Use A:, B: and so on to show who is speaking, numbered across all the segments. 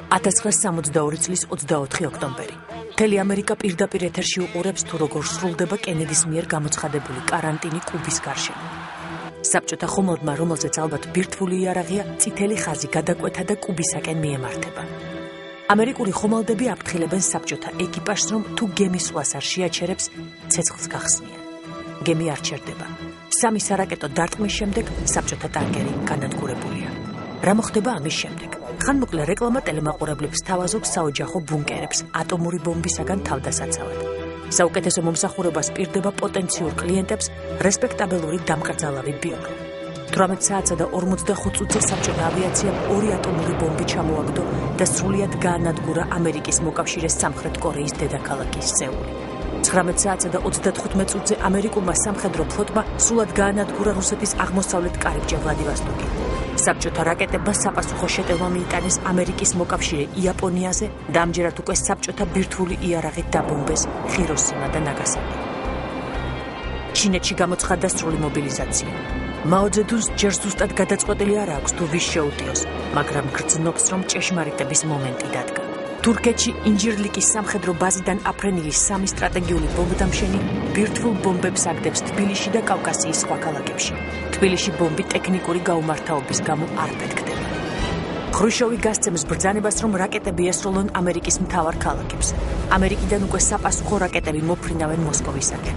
A: 1962 წლის 24 ოქტომბერი. მთელი ამერიკა პირდაპირ ეთერში უყურებს თუ როგორ სრულდება კენედის მიერ გამოცხადებული კარანტინი კუბის გარშემო. საბჭოთა ხომალდმა, რომელზეც ალბათ ბირთვული იარაღია, წითელი ხაზი გადაკვეთა და კუბისაკენ მიემართება. ამერიკული ხომალდები აფრთხილებენ საბჭოთა ეკიპაჟს, რომ თუ გემი სვლას არ შეაჩერებს, ცეცხლს გახსნიან. გემი არ ჩერდება. 3 სარაკეტო დარტყმის შემდეგ საბჭოთა ტანკერი განადგურებულია. რა მოხდება ამის შემდეგ? ხანმოკლე რეკლამა ტელემაყურებლებს თავაზობს საოჯახო ბუნკერებს ატომური ბომბისაგან თავდასაცავად. საუკეთესო მომსახურებას პირდება პოტენციურ კლიენტებს რესპექტაბელური დამკრძალავი ბიურო. 18 საათსა და 45 წუთზე საბჭოთა ავიაციამ 2 ატომური ბომბი ჩამოაგდო და სრულიად გაანადგურა ამერიკის მოკავშირეს სამხრეთ კორეის დედაქალაქი სეული. 19 საათსა და 35 წუთზე ამერიკულმა სამხედრო ფლოტმა სრულად გაანადგურა რუსეთის აღმოსავლეთ კარიბჭე ვლადივოსტოკი. საბჭოთა რაკეტებმა საპასუხო შეტევა მიიტანეს ამერიკის მოკავშირე იაპონიაზე და ამჯერად უკვე საბჭოთა ბირთვული იარაღით დაბომბეს ხიროსიმა და ნაგასაკი. ჩინეთში გამოცხადდა სრული მობილიზაცია. მაო ძედუნს ჯერ ზუსტად გადაწყვეტილი არ აქვს თუ ვის შეუტიოს, მაგრამ გრძნობს, რომ ჭეშმარიტების მომენტი დადგა. თურქეთში ინჯირლიკის სამხედრო ბაზიდან აფრენილი 3 სტრატეგიული ბომბდამშენი ბირთვულ ბომბებს აგდებს თბილისში და კავკასიის სხვა ქალაქებში. თბილისში ბომბი ტექნიკური გაუმართავობის გამო არ ფეთქდება. ხრუშოვი გასცემს ბრძანებას, რომ რაკეტები ესროლონ ამერიკის მთავარ ქალაქებს. ამერიკიდან უკვე საპასუხო რაკეტები მოფრინავენ მოსკოვისაკენ.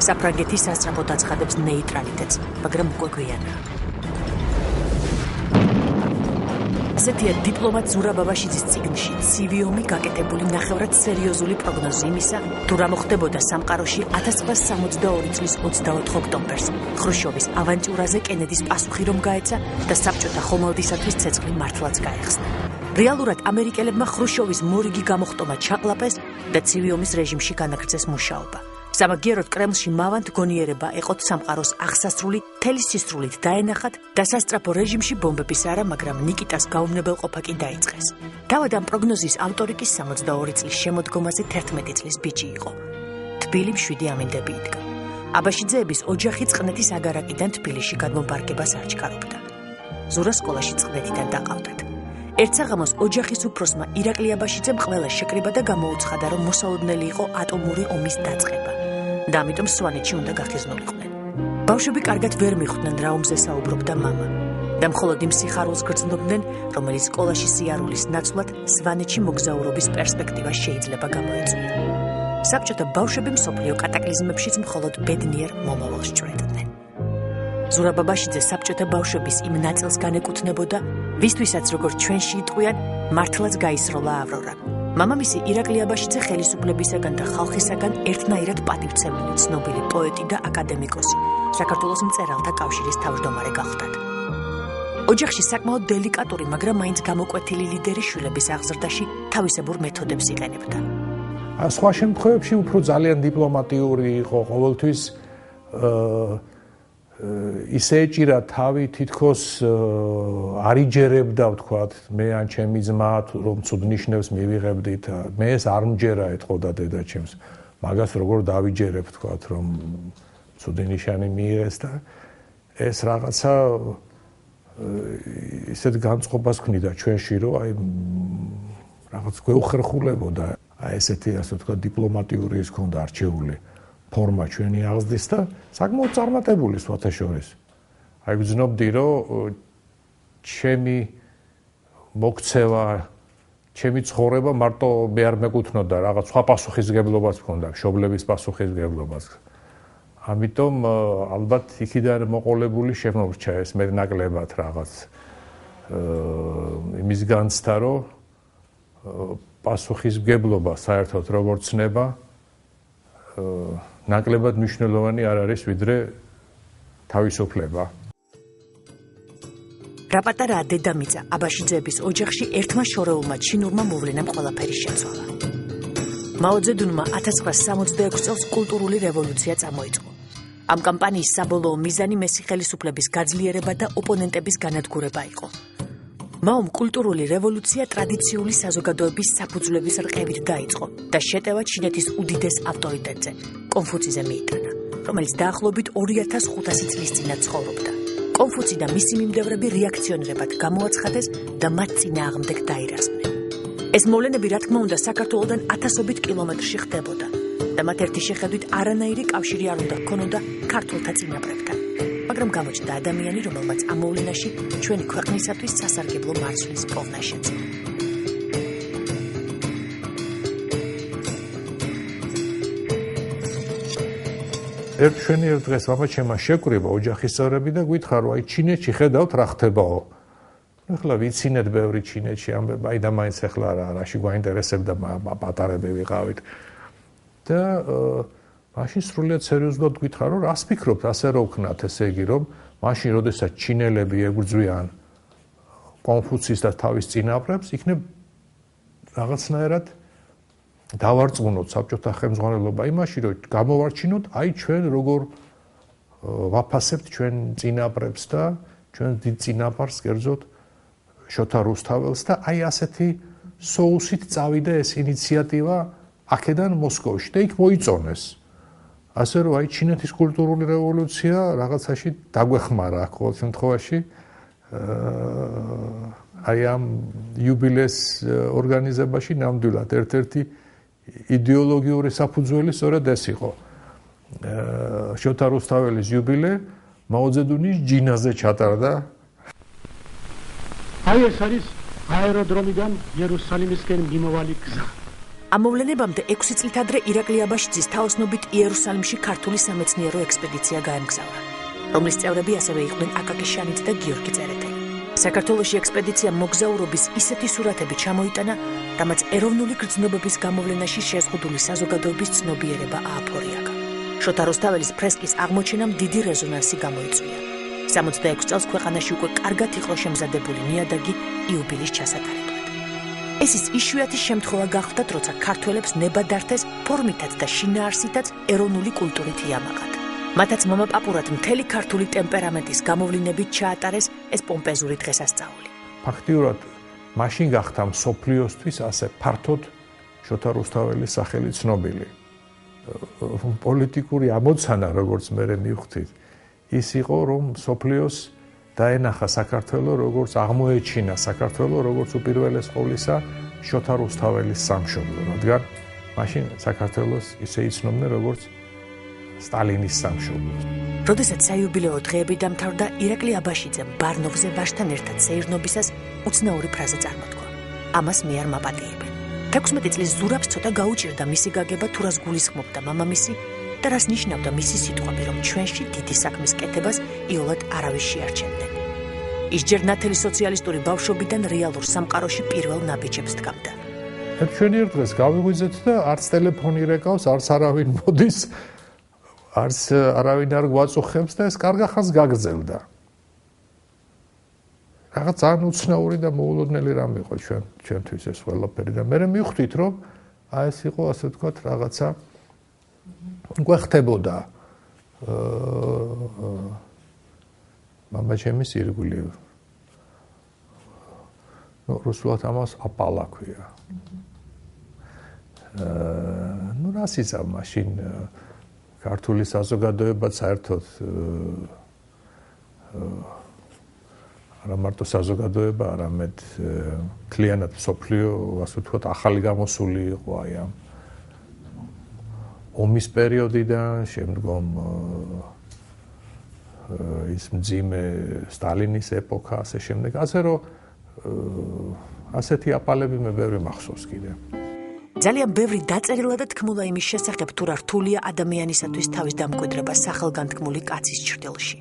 A: საფრანგეთი სასწრაფოდ აცხადებს ნეიტრალიტეტს, მაგრამ უკვე გვიანაა. ასეთია დიპლომატ ზურაბ აბაშიძის წიგნში ცივი ომი გაკეთებული ნახევრად სერიოზული პროგნოზი იმისა, თუ რა მოხდებოდა სამყაროში 1962 წლის 24 ოქტომბერს. ხრუშოვის ავანტიურაზე კენედის პასუხი რომ გაეცა და საბჭოთა ხომალდისათვის ცეცხლი მართლაც გაეხსნა. რეალურად ამერიკელებმა ხრუშოვის მორიგი გამოხტომა ჩაყლაპეს და ცივი ომის რეჟიმში განაგრძეს მუშაობა. სამაგიეროდ კრემლში მავანთ გონიერება ეყოთ სამყაროს აღსასრული მთელი სისრულით დაენახათ და სასწრაფო რეჟიმში ბომბების არა, მაგრამ ნიკიტას გაუმნებელყოფა კი დაიწყეს. თავად ამ პროგნოზის ავტორი კი 62 წლის შემოდგომაზე 11 წლის ბიჭი იყო. თბილი მშვიდი ამინდები იდგა. აბაშიძეების ოჯახი წყნეთის აგარაკიდან თბილისში გადმომბარგებას არ ჩქარობდა. ზურა სკოლაში წყნეთიდან დაყავდათ. ერთ საღამოს ოჯახის უფროსმა ირაკლი აბაშიძემ ყველა შეკრიბა და გამოუცხადა, რომ მოსალოდნელი იყო ატომური ომის დაწყება. და ამიტომ სვანეთში უნდა გახიზნულიყვნენ. ბავშვები კარგად ვერ მიხვდნენ, რა ომზე საუბრობდა მამა. და მხოლოდ იმ სიხარულს გრძნობდნენ, რომელიც სკოლაში სიარულის ნაცვლად სვანეთში მოგზაურობის პერსპექტივა შეიძლება გამოეწვია. საბჭოთა ბავშვები მსოფლიო კატაკლიზმებშიც მხოლოდ ბედნიერ მომავალს ჭრედნენ. ზურაბ აბაშიძე საბჭოთა ბავშვების იმ ნაწილს განეკუთვნებოდა, ვისთვისაც როგორც ჩვენში იტყვიან, მართლაც გაისროლა ავრორა. მამამისი ირაკლი აბაშიძე ხელისუფლებისაგან და ხალხისაგან ერთნაირად პატივცემული ცნობილი პოეტი და აკადემიკოსი, საქართველოს მწერალთა კავშირის თავმჯდომარე გახლდათ. ოჯახში საკმაოდ დელიკატური, მაგრამ მაინც გამოკვეთილი ლიდერი შვილების აღზრდაში თავისებურ მეთოდებს იყენებდა.
B: სხვა შემთხვევებში უფრო ძალიან დიპლომატიური იყო ყოველთვის ისე ეჭირა თავი თითქოს არ იჯერებდა, ვთქვათ, მე ან ჩემი ძმა რომ ცუდ ნიშნებს მივიღებდით, მე ეს არ მჯერა ეთყოდა დედაჩემს, მაგას როგორ დავიჯერებ, ვთქვათ, რომ ცუდი ნიშანი მიიღეს და ეს რაღაცა ისეთ განწყობას ქმნიდა ჩვენში, რომ აი რაღაც გვეუხერხულებოდა, აი ესეთი ასე ვთქვათ დიპლომატიური ის ქონდა არჩეული ფორმა ჩვენი აღზრდის და საკმაოდ წარმატებული სხვათა შორის. აი გძნობდი, რომ ჩემი მოქცევა, ჩემი ცხოვრება მარტო მე არ მეკუთვნოდა, რაღაც სხვა პასუხისმგებლობაც მქონდა, მშობლების პასუხისმგებლობაც. ამიტომ ალბათ იქიდან მოყოლებული შემორჩა ეს მეტნაკლებად რაღაც იმის განცდა, რომ პასუხისმგებლობა საერთოდ როგორც ცნება ნაკლებად მნიშვნელოვანი არ არის, ვიდრე თავისუფლება.
A: რა პატარაა დედამიწა აბაშიძეების ოჯახში ერთმა შორეულმა ჩინურმა მოვლენამ ყველაფერი შეცვალა. მაო ძედუნმა 1966 წელს კულტურული რევოლუცია წამოიწყო. ამ კამპანიის საბოლოო მიზანი მესი ხელისუფლების გაძლიერება და ოპონენტების განადგურება იყო. მაომ კულტურული რევოლუცია ტრადიციული საზოგადოების საფუძვლების რყევით დაიწყო და შეტევა ჩინეთის უდიდეს ავტორიტეტზე, კონფუციზე მიიტანა, რომელიც დაახლოებით 2500 წლის წინათ ცხოვრობდა. კონფუცი და მისი მიმდევრები რეაქციონირებად გამოაცხადეს და მათ წინააღმდეგ დაირასდნენ. ეს მოვლენები, რა თქმა უნდა, საქართველოსთან ათასობით კილომეტრში ხდებოდა და მათ ერთი შეხედვით არანაირი კავშირი არ უნდა ჰქონოდა ქართველთა წინაპრებთან. მაგრამ გამოჩნდა ადამიანი, რომელმაც ამ მოვლენაში ჩვენი ქვეყნისათვის სასარგებლო მარცხნის პოვნა შეძლო.
B: ერთ დღეს მამაჩემმა შეკრიბა ოჯახის წევრები და გითხრა, რომ აი ჩინეთში ხედავთ რა ხდებაო. ეხლა ვიცინეთ ბევრი ჩინეთში ამბება, აი და მაინც ეხლა რაში გვაინტერესებდა პატარები ვიყავით. და მაშინ სრულიად სერიოზულად გითხრა, რომ რას ფიქრობთ, ასე რო ვქნათ, ესე იგი, რომ მაშინ როდესაც ჩინელები ეგრძვიან კონფუცის და თავის წინაპრებს, იქნებ რაღაცნაირად დავარწმუნოთ საბჭოთა ხელმძღვანელობა იმაში, რომ გამოვარჩინოთ, აი ჩვენ როგორ ვაფასებთ ჩვენ წინაპრებს და ჩვენ დიდ წინაპარს, კერძოდ შოთა რუსთაველს და აი ასეთი соусით წავიდა ეს ინიციატივა აქედან მოსკოვში და იქ მოიწონეს. ასე რომ აი ჩინეთის კულტურული რევოლუცია რაღაცაში დაგვეხმარა აქ ყოველ შემთხვევაში აი ამ იუბილეს ორგანიზებაში ნამდვილად ერთ-ერთი იდეოლოგიური საფუძველი სწორედ ეს იყო. შოთა რუსთაველის იუბილე მაო ძედუნის ჯინაზე ჩატარდა.
C: აი ეს არის აეროდრომიდან იერუსალიმისკენ მიმავალი გზა.
A: ამ მოვლენებამდე 6 წლით ადრე ირაკლი აბაშიძის თაოსნობით იერუსალიმში ქართული სამეცნიერო ექსპედიცია გაემგზავრა, რომლის წევრები ასევე იყვნენ აკაკი შანიძე და გიორგი წერეთელი. საქართველოში ექსპედიციამ მოგზაურობის ისეთი სურათები ჩამოიტანა, რამაც ეროვნული გრძნობების გამოვლენაში შეზღუდული საზოგადოების ცნობიერება ააფორიაგა. შოთა რუსთაველის ფრესკის აღმოჩენამ დიდი რეზონანსი გამოიწვია. 66 წელს ქვეყანაში უკვე კარგად იყო შემზადებული ნიადაგი იუბილის ჩასატარებლად. ეს ის იშვიათი შემთხვევა გახდათ, როცა ქართველებს ნება დართეს ფორმითაც და შინაარსითაც ეროვნული კულტურით იამაყათ. მათაც მომაპაპურად მთელი ქართული ტემპერამენტის გამოვლინებით ჩაატარეს ეს პომპეზური დღესასწაული.
B: ფაქტიურად მაშინ გახდა მსოფლიოსთვის ასე ფართოდ შოთა რუსთაველის სახელი ცნობილი. პოლიტიკური ამოცანა, როგორც მე მივხვდით, ის იყო, რომ მსოფლიოს დაენახა საქართველო, როგორც აღმოეჩინა საქართველო, როგორც უპირველეს ყოვლისა შოთა რუსთაველის სამშობლო, რადგან მაშინ საქართველოს ისე იცნობდნენ, როგორც სტალინის სამშობლოს.
A: როდესაც საიუბილეო დღეები დამთავრდა, ირაკლი აბაშიძემ ბარნოვზე ვაჟთან ერთად სეირნობისას უცნაური ფრაზა წარმოთქვა. ამას მე არ მაპატიებენ. 16 წლის ზურაბს ცოტა გაუჭირდა მისი გაგება, თუ რას გულისხმობდა მამამისი და რას ნიშნავდა მისი სიტყვები, რომ ჩვენში დიდი საქმის კეთებას იოლად არავის შეარჩენდნენ. ის ჯერ ნათელი სოციალისტური ბავშვობიდან რეალურ სამყაროში პირველ ნაბიჯებს დგამდა.
B: ჩვენი ერთ დღეს გავიღვიძეთ და არც ტელეფონი რეკავს, არც არავინ მოდის, არც არავინ არ გვაწუხებს და ეს კარგახანს გაგრძელდა. რაღაც ძალიან უცნაური და მოულოდნელი რამე იყო ჩვენთვის ეს ყველაფერი და მე მივხვდით, რომ აი ეს იყო ასე ვთქვათ რაღაცა უკვე ხდებოდა მამაჩემის ირგვლივ. რუსულად ამას აპალა ქვია. ნუ რას იცავ მაშინ ქართული საზოგადოება საერთოდ არა მარტო საზოგადოება, არამედ მთლიანად მსოფლიო, ასე ვთქვათ, ახალი გამოსული იყო აი ამ ომის პერიოდიდან, შემდგომ ის მძიმე სტალინის ეპოქა, ასე შემდეგ, ასე რომ ასეთი აპალები მე ბევრი მახსოვს კიდე.
A: ძალიან ბევრი დაწერილა და თქმულა იმის შესახებ, თუ რა რთულია ადამიანისათვის თავის დამკვიდრება სახელგანთქმული კაცის ჩრდილში.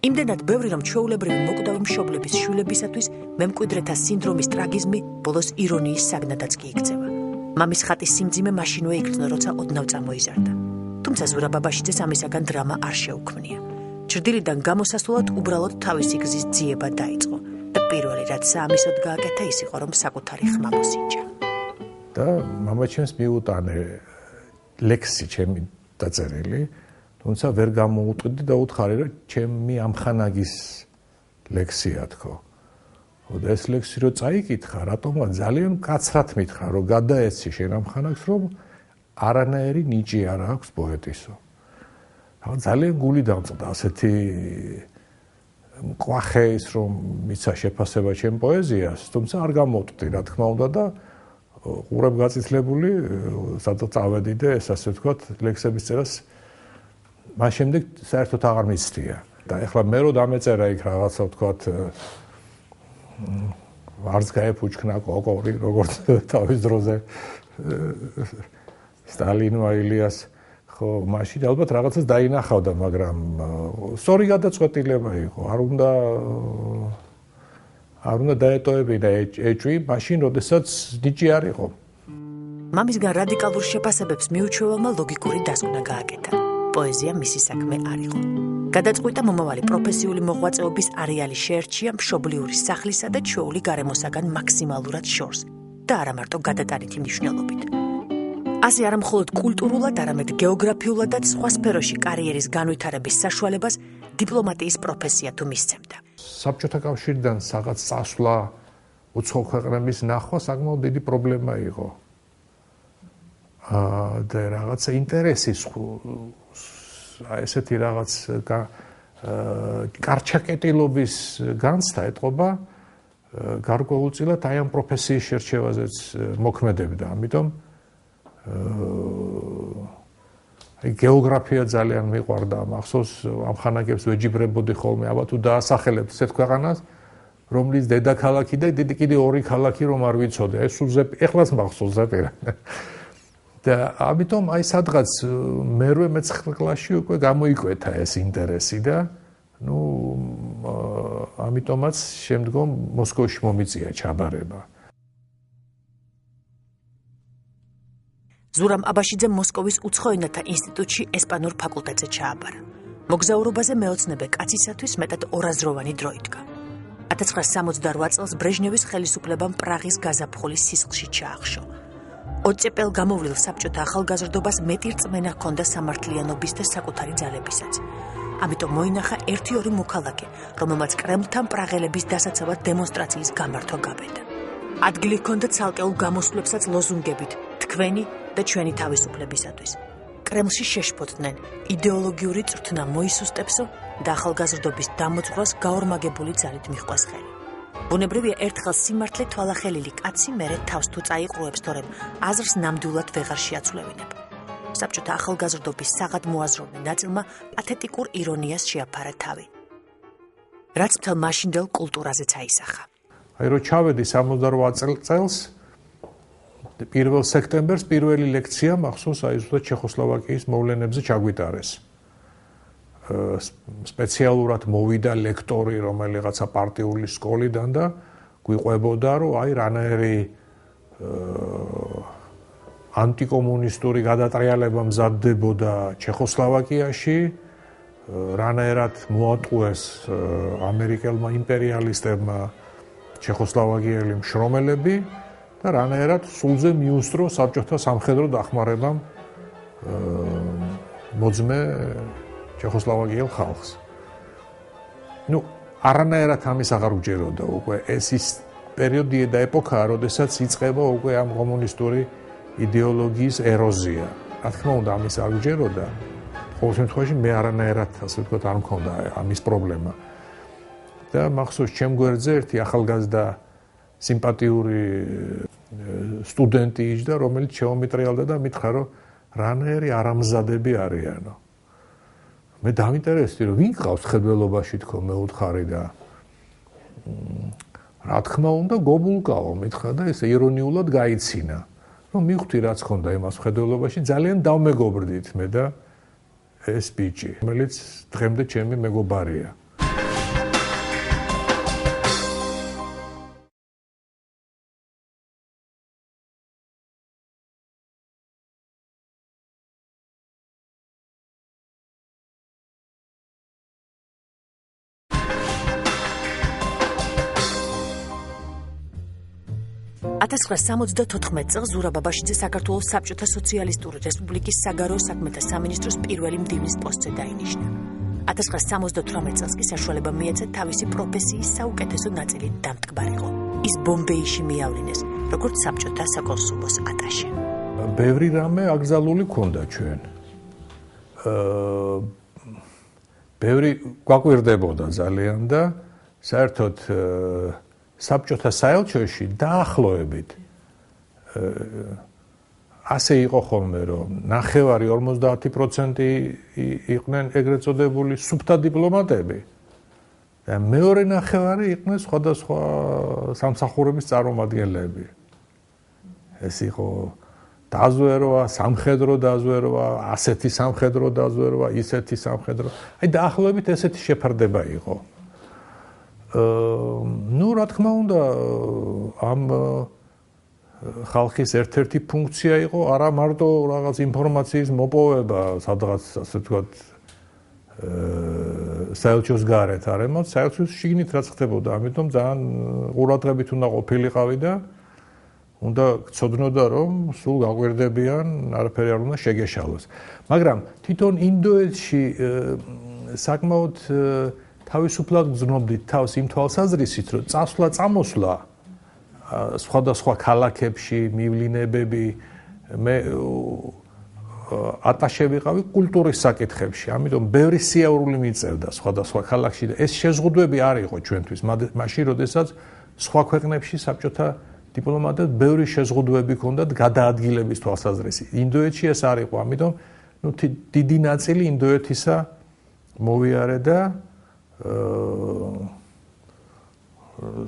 A: იმდენად ბევრი, რომ ჩვეულებრივი მოკვდავი მშობლების შვილებისათვის მემკვიდრეთა სინდრომის ტრაგიზმი ბოლოს ირონიის საგნადაც კი იქცევა. მამის ხატის სიმძიმე მაშინვე იგრძნო, როცა ოდნავ წამოიზარდა. თუმცა ზურაბ აბაშიძეს ამისაგან დრამა არ შეუქმნია. ჩრდილიდან გამოსასვლელად უბრალოდ თავისი გზის ძიება დაიწყო და პირველი რაც საამისოდ გააკეთა ის იყო, რომ საკუთარი ხმა მოსინჯა.
B: და მამაჩემს მიუტანე ლექსი ჩემი დაწერილი, თუმცა ვერ გამოუტყიდი და უთხარი, რომ ჩემი ამხანაგის ლექსია თქო. და ეს ლექსი რო წაიკითხა, რატომა ძალიან მკაცრად მითხრა, რომ გადაეცი შენ ამხანაგს, რომ არანაირი ნიჭი არ აქვს პოეტისო. ძალიან გული დამწყდა ასეთი მყვახე ის, რომ მიცა შეფასება ჩემ პოეზიას, თუმცა არ გამოვტყდი, რა თქმა უნდა და ყურებ გაწითლებული, სადაც წავედი და ეს ასე ვთქვათ, ლექსების წერას მას შემდეგ საერთოდ აღარ მიცდია. და ეხლა მე რო დამეწერა იქ რაღაცა ვთქვათ ვარც გაეფუჩქნა კოკორი, როგორც თავის დროზე სტალინმა ილიას ხო, მაშინ ალბათ რაღაცას დაინახავდა, მაგრამ სწორი გადაწყვეტილება იყო. არ უნდა დაეტოვებინა ეჭვი, მაშინ, როდესაც ნიჭი არ იყო.
A: მამისგან რადიკალურ შეფასებებს მიუჩვეველმა ლოგიკური დასკვნა გააკეთა. პოეზია მისი საქმე არ იყო. გადაწყვიტა მომავალი პროფესიული მოღვაწეობის არეალი შეერჩია მშობლიური სახლისა და ჩვეული გარემოსაგან მაქსიმალურად შორს და არა მარტო გადატანითი მნიშვნელობით. ასე არა მხოლოდ კულტურულად, არამედ გეოგრაფიულადაც სხვა სფეროში კარიერის განვითარების საშუალებას დიპლომატიის პროფესია თუ მისცემდა.
B: საბჭოთა კავშირიდან რაღაც წასვლა, უცხო ქვეყნების ნახვა საკმაოდ დიდი პრობლემა იყო. და რაღაცა ინტერესის ესეთი რაღაც კარჩაკეტილობის განცდა ეტყობა გარკვეულწილად აი ამ პროფესიის შერჩევაზეც მოქმედებდა. ამიტომ გეოგრაფია ძალიან მიყვარდა, მახსოვს ამ ხანაგებს ვეჯიბრებოდი ხოლმე, აბა თუ დაასახელებთ ესეთ ქვეყანას, რომლის დედაქალაქი და კიდე ორი ქალაქი რომ არ ვიცოდე, ეს სულზე ეხლაც მახსოვს ზეპირა. და ამიტომ აი სადღაც მერვე მე-9 კლასში უკვე გამოიკვეთა ეს ინტერესი და ნუ ამიტომაც შემდგომ მოსკოვში მომიწია ჩაბარება.
A: ზურამ აბაშიძემ მოსკოვის უცხო ენათა ინსტიტუტში ესპანურ ფაკულტეტზე ჩააბარა. მოგზაურობაზე მეოცნებე კაცისათვის მეტად ორაზროვანი დრო იდგა. 1968 წელს ბრეჟნევის ხელისუფლებამ პრაღის გაზაფხულის სისხლში ჩაახშო. ოწეპელ გამოვლილ საბჭოთა ახალგაზრდობას მეტი რწმენა ჰქონდა სამართლიანობის და საკუთარი ძალებისაც. ამიტომ მოინახა 1-2 მოქალაქე, რომელმაც კრემლთან პრაღელების დასაცავად დემონსტრაციის გამართვა გაბედა. ადგილი ჰქონდა ცალკეულ გამოსვლებსაც ლოზუნგებით თქვენი და ჩვენი თავისუფლებისათვის. კრემლში შეშფოთდნენ იდეოლოგიური წვრთნა მოისუსტებსო და ახალგაზრდობის დამოწვრას გაორმაგებული ძალით მიჰყვას ხელი. ბუნებრივია ერთხელ სიმართლე თვალახელილი კაცი მერე თავს თუ წაიყრუებს, თორემ აზრს ნამდვილად ვეღარ შეაცვლევინებ. საბჭოთა ახალგაზრდობის საღად მოაზროვნე ნაწილმა პათეტიკურ ირონიას შეაფარა თავი. რაც მთელ მაშინდელ კულტურაზეც აისახა.
B: აი რო ჩავედი 68 წელს 1 სექტემბერს პირველი ლექცია მახსოვს აი ზუსტად ჩეხოსლოვაკიის მოვლენებზე ჩაგვიტარეს. სპეციალურად მოვიდა ლექტორი რომელიღაცა პარტიული სკოლიდან და გვიყვებოდა რომ აი რანაირი ანტიკომუნისტური გადატრიალება მზადდებოდა ჩეხოსლოვაკიაში, რანაირად მოატყუეს ამერიკელმა იმპერიალისტებმა ჩეხოსლოვაკიელი მშრომელები და რანაირად სულზე მიუსწრო საბჭოთა სამხედრო დახმარებამ მოძმე ჩეხოსლოვაკიელ ხალხს. ნუ არანაირად ამის აღარ უჯეროდა უკვე ეს ის პერიოდი და ეპოქაა, როდესაც იწყება უკვე ამ კომუნისტური იდეოლოგიის ეროზია. რა თქმა უნდა, ამის არ უჯეროდა. ყოველ შემთხვევაში მე არანაირად ასე ვთქვათ არ მქონდა ამის პრობლემა. და მახსოვს ჩემ გვერდზე ერთი ახალგაზრდა სიმპათიური სტუდენტი იჯდა, რომელიც შემომიტრიალდა და მითხრა, რომ რანაირი არამზადები არიანო. მე დავინტერესდი, რომ ვინ ყავს ხედველობაში თქო მეუთხარი და რა თქმა უნდა გობულკაო მითხრა და ეს ირონიულად გაიცინა. რომ მივხვდი რაც ხონდა იმას ხედველობაში, ძალიან დავმეგობრდით მე და ეს ბიჭი, რომელიც დღემდე ჩემი მეგობარია. წელს ზურაბ აბაშიძე საქართველოს საბჭოთა სოციალისტური რესპუბლიკის საგარეო საქმეთა სამინისტროს პირველი მდივნის პოსტზე დაინიშნა. 1978 წელს კი საშუალება მიეცა თავისი პროფესიის საუკეთესო ნაწილით დამტკბარიყო. ის ბომბეიში მიავლინეს, როგორც საბჭოთა საკონსულოს ატაშე. ბევრი რამე აკრძალული ქონდა ჩვენ. ბევრი გვაკვირდებოდა ძალიან და საერთოდ საბჭოთა საელჩოში დაახლოებით ასე იყო ხოლმე, რომ 50% იყვნენ ეგრეთ წოდებული სუფთა დიპლომატები და მეორე 50% იყვნენ სხვადასხვა სამსახურების წარმომადგენლები. ეს იყო დაზვერვა, სამხედრო დაზვერვა, ასეთი სამხედრო დაზვერვა, ისეთი სამხედრო. აი დაახლოებით ესეთი შეფარდება იყო. ნუ რა თქმა უნდა, ამ ხალხის ერთ-ერთი ფუნქცია იყო არა მარტო რაღაც ინფორმაციის მოპოვება, სადღაც ასე ვთქვათ, საელჩოს გარეთ, არამედ საელჩოს შიგნით რაც ხდებოდა, ამიტომ ძალიან ყურადღებით უნდა ყოფილიყავი და უნდა გწოდნოდა, რომ სულ გაგვერდებიან, არაფერი არ უნდა შეგეშალოს. მაგრამ თვითონ ინდოეთში საკმაოდ თავისუფლად გრძნობდით თავს იმ თვალსაზრისით, რომ წასვლა-წამოსვლა სხვადასხვა ქალაქებში, მივლინებები, მე ატაშე ვიყავი კულტურის საკითხებში, ამიტომ ბევრი სიაურული მიწევდა სხვადასხვა ქალაქში და ეს შეზღუდვები არ იყო ჩვენთვის. მაშინ, როდესაც სხვა ქვეყნებში საბჭოთა დიპლომატებს ბევრი შეზღუდვები ჰქონდათ გადაადგილების თვალსაზრისით. ინდოეთში ეს არ იყო, ამიტომ დიდი ნაწილი ინდოეთისა მოვიარე და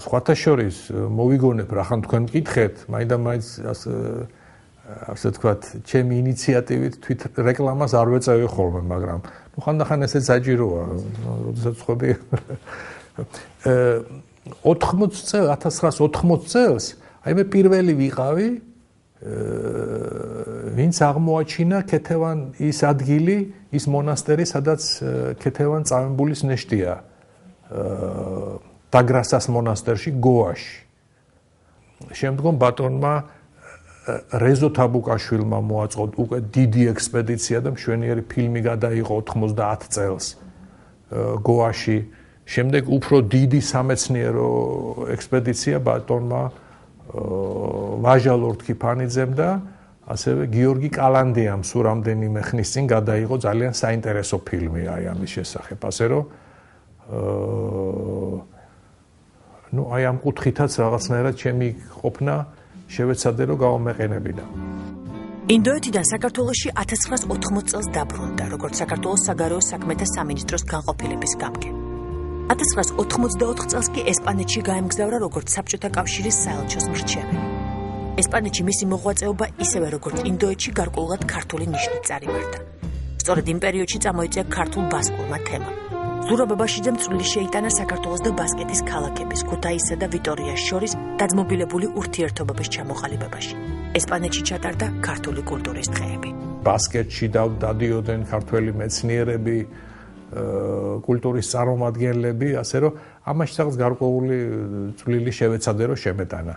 B: სხვათა შორის მოვიგონებ, რახან თქვენ მკითხეთ, მაინდა-მაინც ასე ვთქვათ, ჩემი ინიციატივით თვით რეკლამას არ ვეწევი ხოლმე, მაგრამ ხანდახან ესეც საჭიროა, როდესაც ხვდები 1980 წელს აი მე პირველი ვიყავი, ვინც აღმოაჩინა ქეთევან ის ადგილი, ის მონასტერი, სადაც ქეთევან წამებულის ნეშტია. დაგრასას მონასტერში, გოაში. შემდგომ ბატონმა რეზო თაბუკაშვილმა მოაწყო უკვე დიდი ექსპედიცია და მშვენიერი ფილმი გადაიღო 90 წელს გოაში. შემდეგ უფრო დიდი სამეცნიერო ექსპედიცია ბატონმა ვაჟა ლორდ ქიფანიძემ და ასევე გიორგი კალანდიამ სულ რამდენიმე ხნის წინ გადაიღო ძალიან საინტერესო ფილმი აი ამის შესახებ. ასე რომ ну აი ამ კუთხითაც რაღაცნაირად ჩემი ყოფნა შევეცადე რომ გავამეყენებინა.
A: ინდოეთიდან საქართველოში 1980 წელს დაბრუნდა, როგორც საქართველოს საგარეო საქმეთა სამინისტროს განყოფილების გამგე. 1984 წელს კი ესპანეთში გაემგზავრა როგორც საბჭოთა კავშირის საელჩოს მრჩეველი. ესპანეთში მისი მოღვაწეობა ისევე როგორც ინდოეთში გარკვეულად ქართული ნიშნით წარიმართა. სწორედ იმ პერიოდში წამოიწია ქართულ ბასკურმა თემამ. ზურაბ ბაბაშიძემ წვლილი შეიტანა საქართველოს და ბასკეთის ქალაქების, ქუთაისსა და ვიტორიას შორის დაძმობილებული ურთიერთობების ჩამოყალიბებაში. ესპანეთში ჩატარდა ქართული კულტურის დღეები.
B: ბასკეთში დადიოდნენ ქართველი მეცნიერები, კულტურის წარმომადგენლები, ასე რომ ამაში რაღაც გარკვეული წვლილი შევეცადე რომ შემეტანა.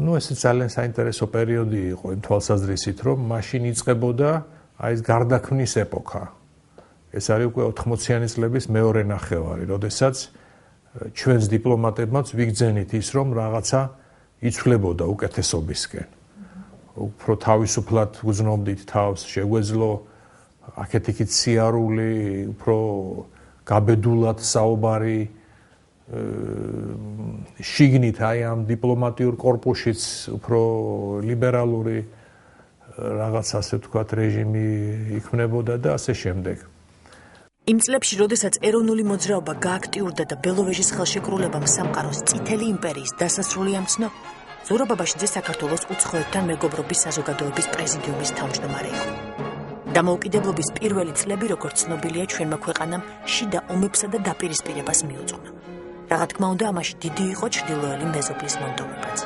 B: ну ეს ძალიან საინტერესო პერიოდი იყო იმ თვალსაზრისით, რომ მაშინ იწყებოდა აი ეს გარდაქმნის ეპოქა. ეს არის უკვე 80-იანი წლების მეორე ნახევარი, როდესაც ჩვენს დიპლომატებმაც ვიგრძენით ის, რომ რაღაცა იცვლებოდა უკეთესობისკენ. უფრო თავისუფლად გრძნობდით თავს, შეგვეძლო აქეთ-იქით სიარული, უფრო გაბედულად საუბარი, შიგნით აი ამ დიპლომატიურ კორპუსშიც უფრო ლიბერალური რაღაც ასე ვთქვათ რეჟიმი იქმნებოდა და ასე შემდეგ.
A: იმ წლებში, როდესაც ეროვნული მოძრაობა გააქტიურდა და ბელოვეჟის ხელშეკრულებამ სამყაროს წითელი იმპერიის დასასრული ამცნო, ზურაბ ბაბაშიძე საქართველოს უცხოეთთან მეგობრობის საზოგადოების პრეზიდიუმის თავმჯდომარე იყო. დამოუკიდებლობის პირველი წლები, როგორც ცნობილია, ჩვენმა ქვეყანამ შიდა ომებსა და დაპირისპირებას მიუძღვნა. რა თქმა უნდა, ამაში დიდი იყო ჩრდილოელი მეზობლის მონდომებაც.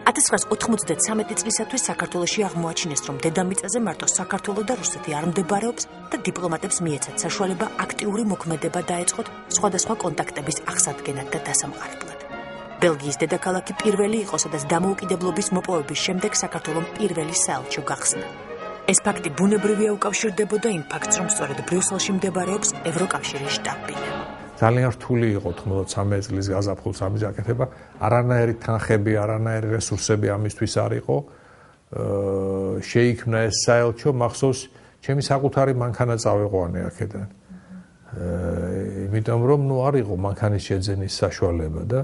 A: 1993 წლისათვის საქართველოში აღმოაჩინეს, რომ დედამიწაზე მარტო საქართველო და რუსეთი არ მდებარეობს და დიპლომატებს მიეცათ საშუალება აქტიური მოქმედება დაეწყოთ სხვადასხვა კონტაქტების აღსადგენად და დასამყარებლად. ბელგიის დედაქალაქი პირველი იყო, სადაც დამოუკიდებლობის მოპოვების შემდეგ საქართველომ პირველი საელჩო გახსნა. ეს ფაქტი ბუნებრივია უკავშირდებოდა იმ ფაქტს, რომ სწორედ ბრიუსელში მდებარეობს ევროკავშირის შტაბ-ბინა.
B: ძალიან რთული იყო 93 წლის გაზაფხულს ამის გაკეთება, არანაირი თანხები, არანაირი რესურსები ამისთვის არ იყო. შეიქმნა ეს საელჩო, მახსოვს, ჩემი საკუთარი მანქანა წავეყვანე აქედან. იმიტომ რომ ნუ არ იყო მანქანის შეძენის საშუალება და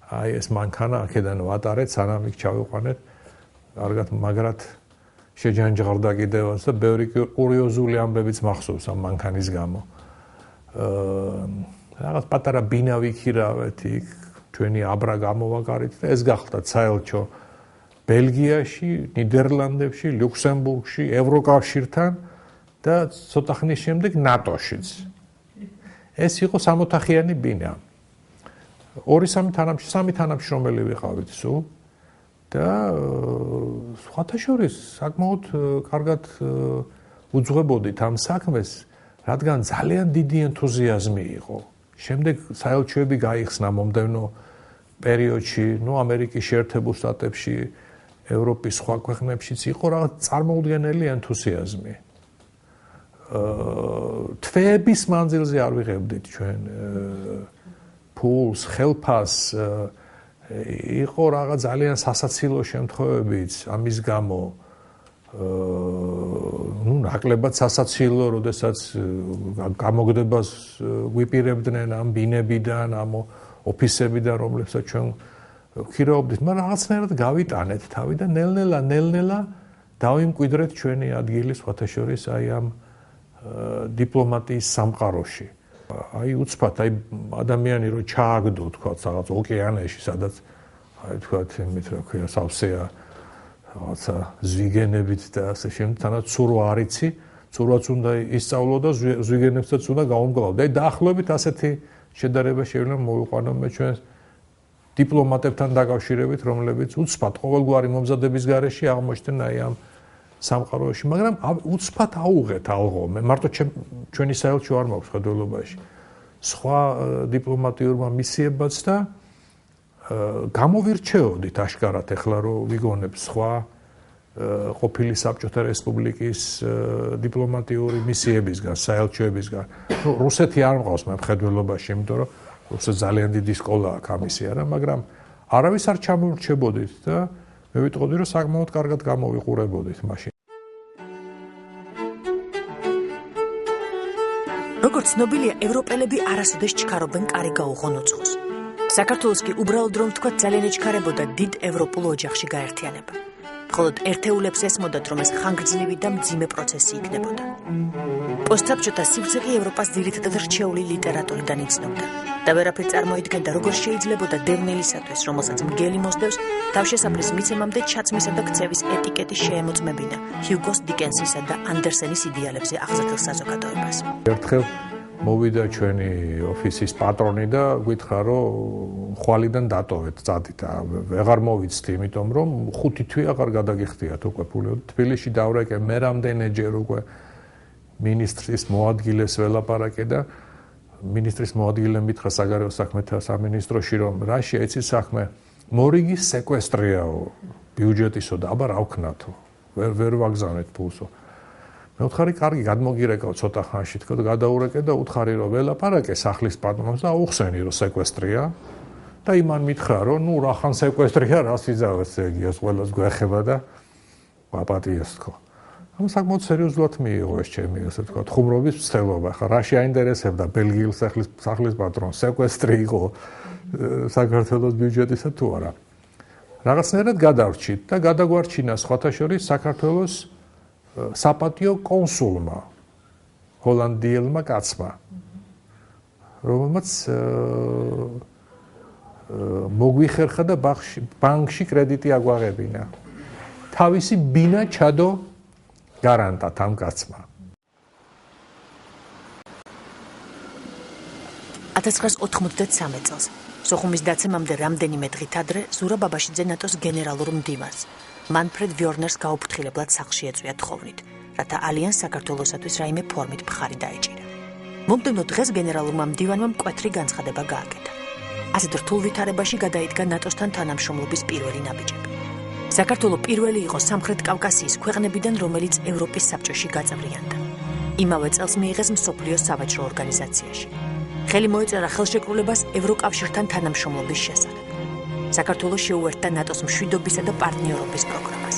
B: აი ეს მანქანა აქედან ვატარეთ, სანამ იქ ჩავიყვანეთ კარგად მაგრად შეჯანჯღარდა კიდევაც და ბევრი კურიოზული ამბებიც მახსოვს ამ მანქანის გამო. რაღაც პატარა ბინა ვიქირავეთ იქ ჩვენი აბრა გამოვაკარით და ეს გახლდათ საელჩო ბელგიაში, ნიდერლანდებში, ლუქსემბურგში, ევროკავშირთან და ცოტა ხნის შემდეგ ნატოშიც. ეს იყო სამოთახიანი ბინა. 2-3 თანამშრომელი ვიყავით სულ და სხვათა შორის საკმაოდ კარგად უძღვებოდით ამ საქმეს, რადგან ძალიან დიდი ენთუზიაზმი იყო. შემდეგ საელჩოები გაიხსნა მომდევნო პერიოდში, ამერიკის შეერთებულ შტატებში, ევროპის სხვა ქვეყნებშიც იყო რაღაც წარმოუდგენელი ენთუზიაზმი. თვეების მანძილზე არ ვიღებდით ჩვენ ფულს, ხელფას, იყო რაღაც ძალიან სასაცილო შემთხვევებიც ამის გამო. ნაკლებად სასაცილო, როდესაც გამოგდებას გვიპირებდნენ ამ ბინებიდან, ამ ოფისებიდან, რომლებსაც ჩვენ ვქირავდით, მაგრამ რაღაცნაირად გავიტანეთ თავი და ნელ-ნელა დავიმკვიდრეთ ჩვენი ადგილი სხვათა შორის აი ამ დიპლომატიის სამყაროში. აი უცბად, აი ადამიანი რო ჩააგდო, თქვა, რაღაც ოკეანეში, სადაც აი თქვა, იმით რა ქვია, სავსეა რაღაცა ზვიგენებით და ასე შემდეგ, თანაც ცურო არიცი, ცურვაც უნდა ისწავლო და ზვიგენებსაც უნდა გაუმგლავო. და აი დაახლოებით ასეთი შედარება შეიძლება მოვიყვანო მე ჩვენ დიპლომატებთან დაკავშირებით, რომლებიც უცბად ყოველგვარი მომზადების გარეშე აღმოჩნდნენ აი ამ სამყაროში, მაგრამ უცბად აუღეთ ალღო. მე მარტო ჩვენი საელჩო არ მაქვს ხედველობაში. სხვა დიპლომატიურმა მისიებაც და გამოვირჩეოდით აშკარად ეხლა რომ ვიგონებ სხვა ყოფილი საბჭოთა რესპუბლიკის დიპლომატიური მისიებისგან, საელჩოებისგან. რუსეთი არ მყავს მე ხედველობაში, იმიტომ რომ რუსეთს ძალიან დიდი სკოლა აქვს ამისი არა, მაგრამ არავის არ ჩამორჩებოდით და მე ვიტყოდი რომ საკმაოდ კარგად გამოვიყურებოდით მაშინ.
A: როგორც ცნობილია, ევროპელები არასოდეს ჩქარობენ კარი გაუღონ უცხოს. საქართველოს კი უბრალოდ რომ თქვა ძალიან ეჩქარებოდა დიდ ევროპულ ოჯახში გაერთიანება. მხოლოდ ერთეულებს ესმოდათ, რომ ეს ხანგრძლივი და მძიმე პროცესი იქნებოდა. პოსტსაბჭოთა სივრცე ევროპას ძირითადად რჩეული ლიტერატურიდან იცნობდა და ვერაფერ წარმოიდგენდა, როგორ შეიძლებოდა დევნილისათვის, რომელსაც მგელი მოსდევს, თავშესაფრის მიცემამდე ჩაცმისა და ქცევის ეტიკეტი შეემოწმებინა ჰიუგოს დიკენსისა და andersenis იდეალებზე აღზრდილ საზოგადოებას.
B: ერთხელ მოვიდა ჩვენი ოფისის პატრონი და გითხრა, რომ ხვალიდან დატოვეთ წადით. ვეღარ მოვიცდი, იმიტომ რომ 5 თვე აღარ გადაგიხდიათ უკვე ფული. თბილისში დავრეკე მე რამდენჯერ უკვე მინისტრის მოადგილეს ველაპარაკე და მინისტრის მოადგილემ მითხრა საგარეო საქმეთა სამინისტროში, რომ რაში ეცი საქმე მორიგის სეკვესტრიაო ბიუჯეტისო და აბა რა ვქნათო. ვერ ვაგზავნეთ ფულსო. მე ვთხარი, კარგი, გადმოგირეკავ ცოტა ხანში, თქო და გადაურეკე და უთხარი, რომ ველაპარაკე სახლის პატრონს და აუხსენი, რომ სეკვესტრია და იმან მითხრა, რომ რა ხან სეკვესტრია, რას იზავებს ეგიას ყველას გვეხება და ვაპატიეს თქო. ამ საკმაოდ სერიოზულად მიიღო ეს ჩემი, ასე ვთქვათ, ხუმრობის მცდელობა. ხა რაში აინტერესებდა ბელგიელ სახლის პატრონს, სეკვესტრი იყო საქართველოს ბიუჯეტისა თუ არა. რაღაცნაირად გადავრჩით და გადაგვარჩინა სხვათა შორის საქართველოს საპატიო კონსულმა, ჰოლანდიელმა კაცმა, რომელმაც მოგვიხერხა და ბანკში კრედიტი აგვაღებინა. თავისი ბინა ჩადო გარანტად ამ კაცმა.
A: 1993 წელს სოხუმის დაცემამდე რამდენიმე დღით ადრე ზურაბ ბაბაშიძე ნატოს გენერალურ მდივანს მანფრედ ვიორნერს გაუფრთხილებლად სახლში ეწვია თხოვნით, რათა ალიანს საქართველოსათვის რაიმე ფორმით მხარი დაეჭირა. მომდევნო დღეს გენერალურმა მდივანმა მკვეთრი განცხადება გააკეთა. ასეთ რთულ ვითარებაში გადაიდგა ნატოსთან თანამშრომლობის პირველი ნაბიჯები. საქართველო პირველი იყო სამხრეთ კავკასიის ქვეყნებიდან, რომელიც ევროპის საბჭოში გაწევრიანდა. იმავე წელს მიიღეს მსოფლიო სავაჭრო ორგანიზაციაში. ხელი მოეწერა ხელშეკრულებას ევროკავშირთან თანამშრომლობის შესახებ. საქართველო შეუერთდა ნატოს მშვიდობისა და პარტნიორობის პროგრამას.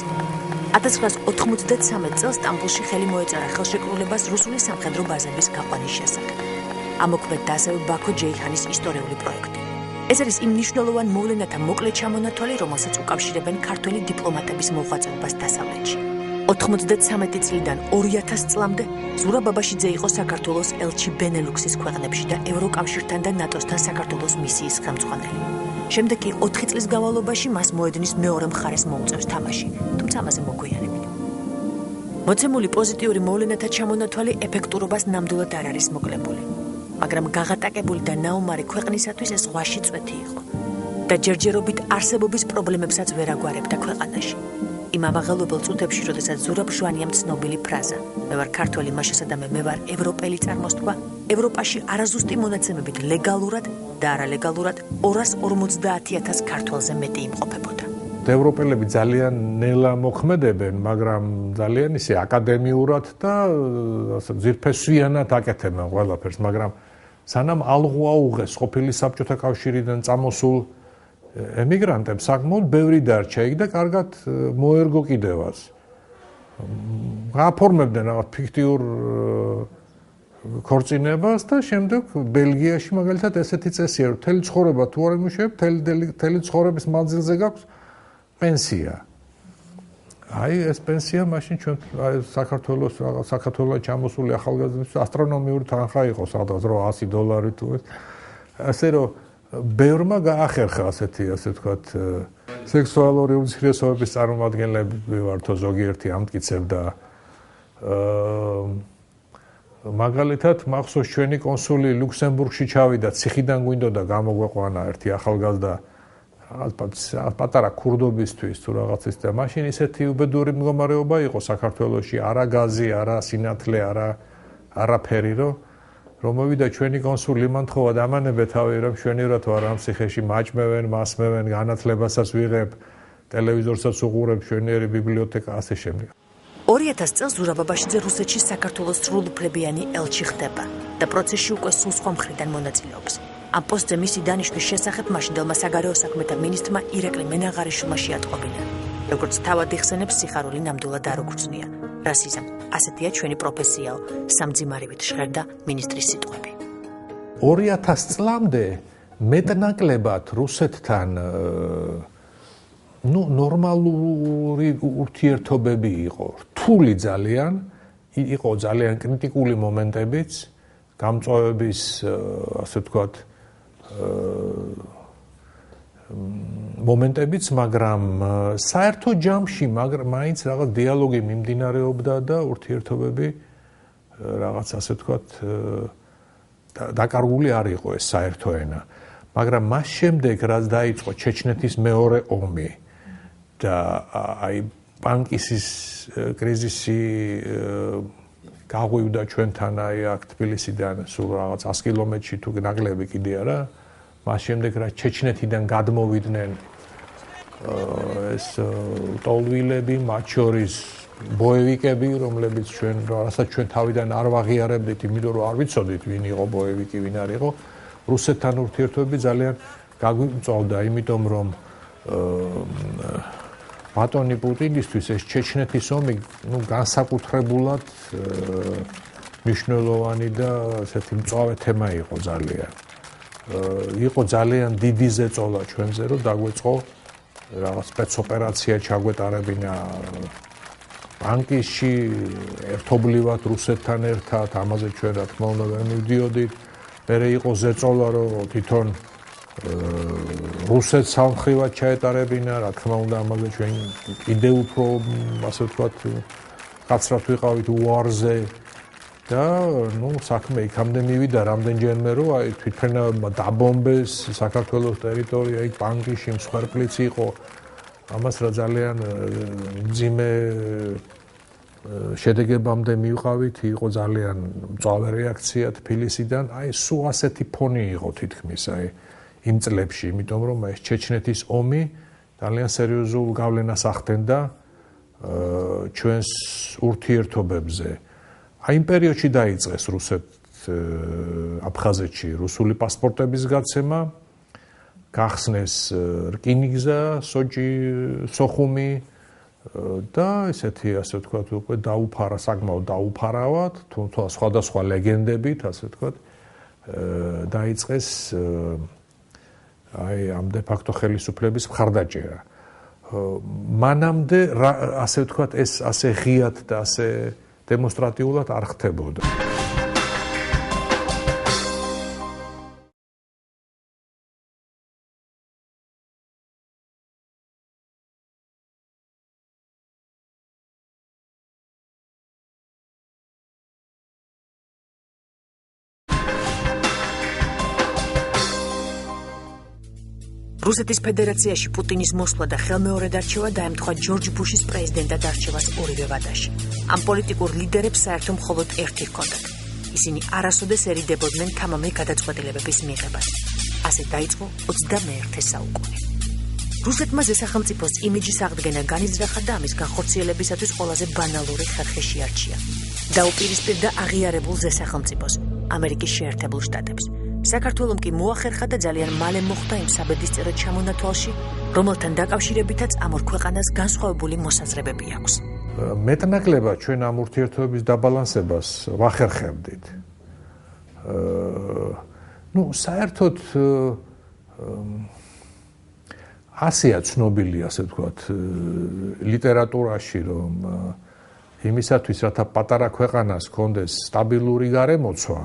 A: 1993 წელს სტამბოლში ხელი მოეწერა ხელშეკრულებას რუსული სამხედრო ბაზების გაყვანის შესახებ. ამოქმედდა ასევე ბაქო-ჯეიჰანის ისტორიული პროექტი. ეს არის იმ მნიშვნელოვან მოვლენათა მოკლე ჩამონათვალი, რომელსაც უკავშირებენ ქართველი დიპლომატების მოღვაწეობას დასავლეთში. 93 წლიდან 2000 წლამდე ზურაბ ბაბაშიძე იყო საქართველოს ელჩი ბენელუქსის ქვეყნებში და ევროკავშირთან და ნატოსთან საქართველოს მისიის ხელმძღვანელი. შემდეგ კი 4 წლის განმავლობაში მას მოედნის მეორე მხარეს მოუწევს თამაში, თუმცა ამაზე მოგვიანებით. მოცემული პოზიტიური მოვლენათა ჩამონათვალი ეფექტურობას ნამდვილად არ არის მოკლებული, მაგრამ გაღატაკებული და ნაუმარი ქვეყნისათვის ეს ზღვაში წვეთი იყო და ჯერჯერობით არსებობის პრობლემებსაც ვერ აგვარებდა ქვეყანაში. იმ ამაღელობელ წუთებში, როდესაც ზურაბ ჟვანიამ ცნობილი ფრაზა „მე ვარ ქართველი, მაშასა და მე ვარ ევროპელი“ წარმოსთქვა, ევროპაში არაზუსტი მონაცემებით ლეგალურად და არალეგალურად 250,000 ქართველზე მეტი იმყოფებოდა.
B: ევროპელები ძალიან ნელა მოქმედებენ, მაგრამ ძალიან ისე აკადემიურად და ასე ძირფესვიანად აკეთებენ ყველაფერს, მაგრამ სანამ ალღუ აუღეს ყოფილი საბჭოთა კავშირიდან წამოსულ ემიგრანტებს საკმაოდ ბევრი დარჩა იქ და კარგად მოერგო კიდევაც. გააფორმებდნენ რაღაც ფიქტიურ ქორწინებას და შემდეგ ბელგიაში მაგალითად ესეთი წესია, რომ მთელი ცხოვრება თუ არ იმუშავებ, მთელი ცხოვრების მანძილზე გაქვს პენსია. აი ეს პენსია მაშინ ჩვენ საქართველოს ჩამოსული ახალგაზრდების ასტრონომიური თანხა იყო, სადღაც $800 თუ ეს. ასე რომ ბევრმა გაახერხა ასე ვთქვათ, სექსუალური უმცირესობების წარმომადგენლები ვართო ზოგიერთი ამტკიცებდა. მაგალითად, მახსოვს ჩვენი კონსული ლუქსემბურგში ჩავიდა, ციხიდან გვინდოდა გამოგვეყვანა ერთი ახალგაზრდა პატარა ქურდობისთვის თუ რაღაცის და მაშინ ისეთი უბედური მდგომარეობა იყო საქართველოში, არა გაზი, არა სინათლე, არაფერი, რომ მოვიდა ჩვენი კონსული იმან თხოვა დამანებე თავი, რომ შვენივრად ვარ ამ ციხეში მაჭმევენ, მასმევენ, განათლებასაც ვიღებ, ტელევიზორსაც უყურებ, შვენიერი ბიბლიოთეკა ასე შემდეგ.
A: 2000 წელს ზურაბ ბაბაშიძე რუსეთში საქართველოს სრულუფლებიანი ელჩი ხდება და პროცესში უკვე სულ სხვა მხრიდან მონაწილეობს. ამ პოსტზე მისი დანიშვნის შესახებ მაშინდელმა საგარეო საქმეთა მინისტრმა ირაკლი მენაღარიშვილმა შეატყობინა. როგორც თავად იხსენებს, სიხარული ნამდვილად არ უგრძნია. რასიზმ, ასეთია ჩვენი პროფესიაო, სამძიმარივით ჟღერდა მინისტრის სიტყვები.
B: 2000 წლამდე მეტნაკლებად რუსეთთან ნორმალური ურთიერთობები იყო, რთული ძალიან, იყო ძალიან კრიტიკული მომენტებიც, გამწვავების, ასე ვთქვათ, მომენტებიც, მაგრამ საერთო ჯამში, მაინც რაღაც დიალოგი მიმდინარეობდა და ურთიერთობები რაღაც ასე ვთქვათ, დაკარგული არ იყო ეს საერთო ენა. მაგრამ მას შემდეგ, რაც დაიწყო ჩეჩნეთის მეორე ომი და აი პანკისის კრიზისი გაღვივდა ჩვენთან აი აქ თბილისიდან სულ რაღაც 100 კილომეტრში თუ ნაკლები კიდე არა. მას შემდეგ რაც ჩეჩნეთიდან გადმოვიდნენ ეს ტოლვილები, მათ შორის ბოევიკები, რომლებიც რასაც ჩვენ თავიდან არ ვაღიარებდით, იმიტომ რომ არ ვიცოდით ვინ იყო ბოევიკი, ვინ არ იყო. რუსეთთან ურთიერთობები ძალიან გაგვიმწვავდა, იმიტომ რომ ბატონი პუტინისთვის ეს ჩეჩნეთის ომი, განსაკუთრებულად მნიშვნელოვანი და ესეთი მწვავე თემა იყო ძალიან. იყო ძალიან დიდი ზეწოლა ჩვენზე, რომ დაგვეწყო რაღაც სპეცოპერაცია ჩაგვეტარებინა ბანკისში, ერთობლივად რუსეთთან ერთად, ამაზე ჩვენ რა თქმა უნდა ვერ მივდიოდით. მერე იყო ზეწოლა, რომ თვითონ რუსეთს სამხრივად ჩაეტარებინა, რა თქმა უნდა ამაზე ჩვენ კიდე უფრო, ასე ვთქვათ, კაცრად ვიყავით უარზე. და საქმე იქამდე მივიდა რამდენჯერმე, რომ აი თვითმფრინავებმა დაბომბეს საქართველოს ტერიტორია, იქ ბანკიში მსხვერპლიც იყო. ამას რა ძალიან მძიმე შედეგებამდე მივყავით, იყო ძალიან მწვავე რეაქცია თბილისიდან. აი სულ ასეთი ფონი იყო თითქმის აი იმ წლებში, იმიტომ რომ ეს ჩეჩნეთის ომი ძალიან სერიოზულ გავლენას ახდენდა ჩვენს ურთიერთობებზე. აი იმ პერიოდში დაიწყეს აფხაზეთში რუსული პასპორტების გაცემა, გახსნეს რკინიგზა, სოჭი, სოხუმი და ესეთი, ასე ვთქვათ, უკვე დაუფარა, საკმაოდ დაუფარავად, თუმცა სხვადასხვა ლეგენდებით, ასე ვთქვათ, დაიწყეს აი ამ დე ფაქტო ხელისუფლების მხარდაჭერა. მანამდე ასე ვთქვათ ეს ასე ღიად და ასე დემონსტრატიულად არ ხდებოდა.
A: რუსეთის ფედერაციაში პუტინის მოსვლა და ხელმეორედ არჩევა დაემთხვა ჯორჯ ბუშის პრეზიდენტად არჩევას ორივე ვადაში. ამ პოლიტიკურ ლიდერებს საერთო მხოლოდ ერთი ჰქონდათ. ისინი არასოდეს ერიდებოდნენ თამამი გადაწყვეტილებების მიღებას. ასე დაიწყო 21-ე საუკუნე. რუსეთმა ზესახელმწიფოს იმიჯის აღდგენა განიზრახა და ამის განხორციელებისათვის ყველაზე ბანალური ხერხი შეარჩია. დაუპირისპირდა აღიარებულ ზესახელმწიფოს, ამერიკის შეერთებულ შტატებს. საქართველომ კი მოახერხა და ძალიან მალე მოხვდა იმ საბედისწერო ჩამონათვალში, რომელთან დაკავშირებითაც ამ ორ ქვეყანას განსხვავებული მოსაზრებები აქვს.
B: მეტნაკლებად ჩვენ ამ ურთიერთობების დაბალანსებას ვახერხებდით. საერთოდ ასეა ცნობილი, ასე ვთქვათ, ლიტერატურაში, რომ იმისათვის, რათა პატარა ქვეყანას ჰქონდეს სტაბილური გარემოცვა,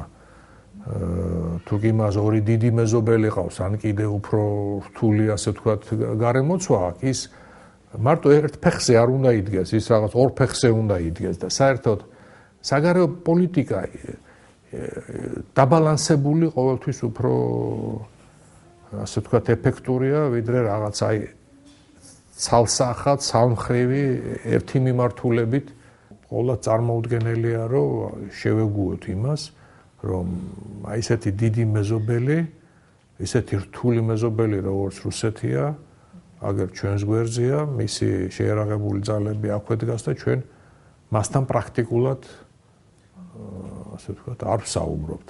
B: თუ კი მას ორი დიდი მეზობელი ყავს, ან კიდე უფრო რთული, ასე ვთქვათ, გარემოცვა აქვს, ის მარტო ერთ ფეხზე არ უნდა იდგეს, ის რაღაც ორ ფეხზე უნდა იდგეს და საერთოდ საგარეო პოლიტიკა დაბალანსებული ყოველთვის უფრო, ასე ვთქვათ, ეფექტურია, ვიდრე რაღაც აი ცალსახად, სამმხრივი ერთი მიმართულებით. ყოველად წარმოუდგენელია, რომ შევეგუოთ იმას, რომ აი ესეთი დიდი მეზობელი, ესეთი რთული მეზობელი, როგორც რუსეთია, აგერ ჩვენს გვერდზეა, მისი შეერაღებული ძალები აქვე დგას და ჩვენ მასთან პრაქტიკულად, ასე ვთქვათ, არ ვსაუბრობთ.